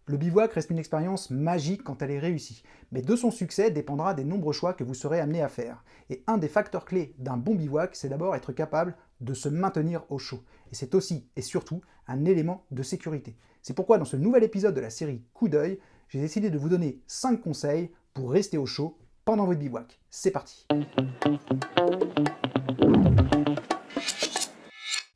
Le bivouac reste une expérience magique quand elle est réussie, mais de son succès dépendra des nombreux choix que vous serez amené à faire. Et un des facteurs clés d'un bon bivouac, c'est d'abord être capable de se maintenir au chaud. Et c'est aussi et surtout un élément de sécurité. C'est pourquoi dans ce nouvel épisode de la série Coup d'œil, j'ai décidé de vous donner 5 conseils pour rester au chaud pendant votre bivouac. C'est parti!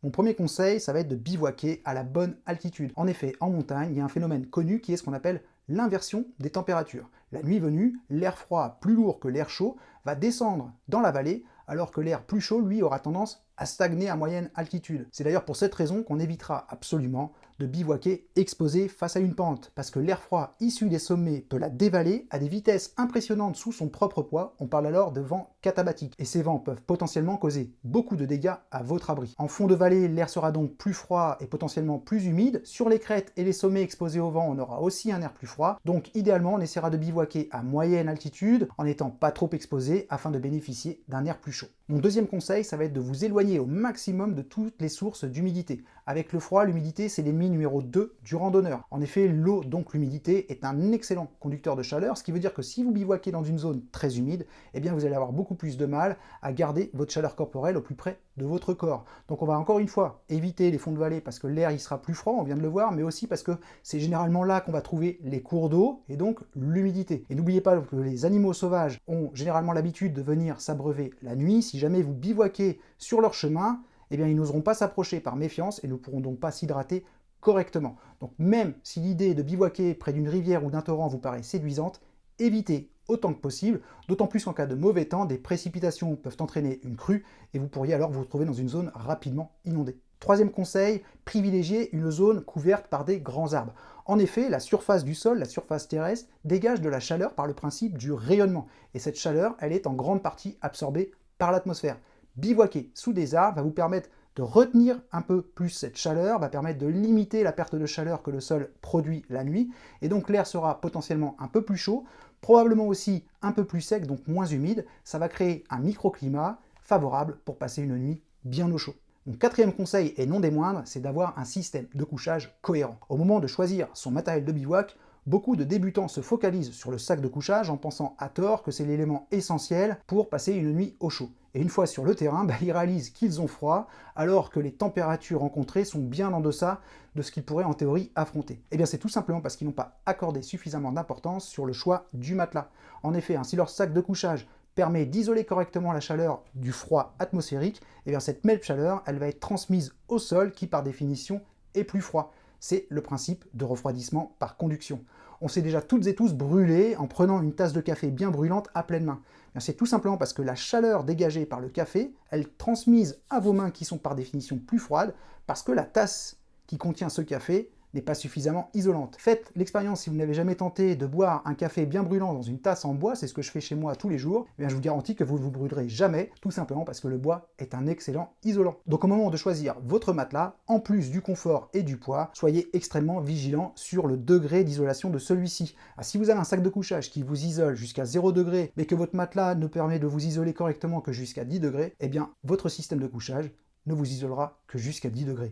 Mon premier conseil, ça va être de bivouaquer à la bonne altitude. En effet, en montagne, il y a un phénomène connu qui est ce qu'on appelle l'inversion des températures. La nuit venue, l'air froid plus lourd que l'air chaud va descendre dans la vallée, alors que l'air plus chaud, lui, aura tendance à stagner à moyenne altitude. C'est d'ailleurs pour cette raison qu'on évitera absolument de bivouaquer exposé face à une pente, parce que l'air froid issu des sommets peut la dévaler à des vitesses impressionnantes sous son propre poids. On parle alors de vents catabatiques, et ces vents peuvent potentiellement causer beaucoup de dégâts à votre abri. En fond de vallée, l'air sera donc plus froid et potentiellement plus humide. Sur les crêtes et les sommets exposés au vent, on aura aussi un air plus froid. Donc idéalement, on essaiera de bivouaquer à moyenne altitude, en n'étant pas trop exposé, afin de bénéficier d'un air plus chaud. Mon deuxième conseil, ça va être de vous éloigner au maximum de toutes les sources d'humidité. Avec le froid, l'humidité, c'est l'ennemi numéro 2 du randonneur. En effet, l'eau, donc l'humidité, est un excellent conducteur de chaleur, ce qui veut dire que si vous bivouaquez dans une zone très humide, eh bien vous allez avoir beaucoup plus de mal à garder votre chaleur corporelle au plus près de votre corps. Donc on va encore une fois éviter les fonds de vallée parce que l'air il sera plus froid, on vient de le voir, mais aussi parce que c'est généralement là qu'on va trouver les cours d'eau et donc l'humidité. Et n'oubliez pas que les animaux sauvages ont généralement l'habitude de venir s'abreuver la nuit. Si jamais vous bivouaquez sur leur chemin, eh bien ils n'oseront pas s'approcher par méfiance et ne pourront donc pas s'hydrater correctement. Donc même si l'idée de bivouaquer près d'une rivière ou d'un torrent vous paraît séduisante, évitez autant que possible, d'autant plus qu'en cas de mauvais temps, des précipitations peuvent entraîner une crue et vous pourriez alors vous retrouver dans une zone rapidement inondée. Troisième conseil, privilégiez une zone couverte par des grands arbres. En effet, la surface du sol, la surface terrestre, dégage de la chaleur par le principe du rayonnement. Et cette chaleur, elle est en grande partie absorbée par l'atmosphère. Bivouaquer sous des arbres va vous permettre de retenir un peu plus cette chaleur, va permettre de limiter la perte de chaleur que le sol produit la nuit, et donc l'air sera potentiellement un peu plus chaud, probablement aussi un peu plus sec, donc moins humide. Ça va créer un microclimat favorable pour passer une nuit bien au chaud. Mon quatrième conseil, et non des moindres, c'est d'avoir un système de couchage cohérent. Au moment de choisir son matériel de bivouac, beaucoup de débutants se focalisent sur le sac de couchage en pensant à tort que c'est l'élément essentiel pour passer une nuit au chaud. Et une fois sur le terrain, ils réalisent qu'ils ont froid, alors que les températures rencontrées sont bien en deçà de ce qu'ils pourraient en théorie affronter. Et bien c'est tout simplement parce qu'ils n'ont pas accordé suffisamment d'importance sur le choix du matelas. En effet, si leur sac de couchage permet d'isoler correctement la chaleur du froid atmosphérique, et bien cette même chaleur, elle va être transmise au sol qui par définition est plus froid. C'est le principe de refroidissement par conduction. On s'est déjà toutes et tous brûlés en prenant une tasse de café bien brûlante à pleine main. C'est tout simplement parce que la chaleur dégagée par le café, elle est transmise à vos mains qui sont par définition plus froides, parce que la tasse qui contient ce café n'est pas suffisamment isolante. Faites l'expérience si vous n'avez jamais tenté de boire un café bien brûlant dans une tasse en bois, c'est ce que je fais chez moi tous les jours, je vous garantis que vous ne vous brûlerez jamais, tout simplement parce que le bois est un excellent isolant. Donc au moment de choisir votre matelas, en plus du confort et du poids, soyez extrêmement vigilant sur le degré d'isolation de celui-ci. Si vous avez un sac de couchage qui vous isole jusqu'à 0 degré, mais que votre matelas ne permet de vous isoler correctement que jusqu'à 10 degrés, eh bien votre système de couchage ne vous isolera que jusqu'à 10 degrés.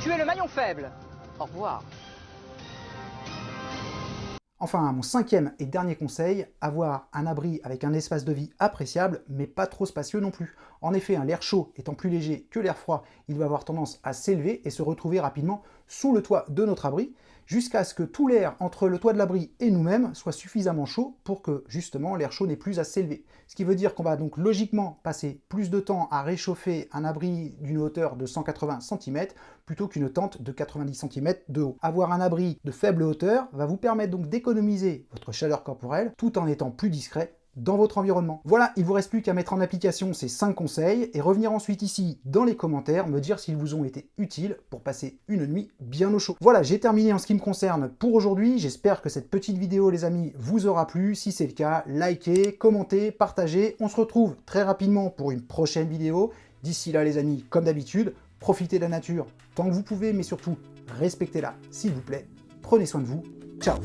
Tu es le maillon faible. Au revoir. Enfin, mon cinquième et dernier conseil, avoir un abri avec un espace de vie appréciable, mais pas trop spacieux non plus. En effet, l'air chaud étant plus léger que l'air froid, il va avoir tendance à s'élever et se retrouver rapidement sous le toit de notre abri, jusqu'à ce que tout l'air entre le toit de l'abri et nous-mêmes soit suffisamment chaud pour que, justement, l'air chaud n'ait plus à s'élever. Ce qui veut dire qu'on va donc logiquement passer plus de temps à réchauffer un abri d'une hauteur de 180 cm plutôt qu'une tente de 90 cm de haut. Avoir un abri de faible hauteur va vous permettre donc d'économiser votre chaleur corporelle tout en étant plus discret dans votre environnement. Voilà, il ne vous reste plus qu'à mettre en application ces 5 conseils et revenir ensuite ici dans les commentaires me dire s'ils vous ont été utiles pour passer une nuit bien au chaud. Voilà, j'ai terminé en ce qui me concerne pour aujourd'hui. J'espère que cette petite vidéo, les amis, vous aura plu. Si c'est le cas, likez, commentez, partagez. On se retrouve très rapidement pour une prochaine vidéo. D'ici là, les amis, comme d'habitude, profitez de la nature tant que vous pouvez, mais surtout, respectez-la, s'il vous plaît. Prenez soin de vous. Ciao!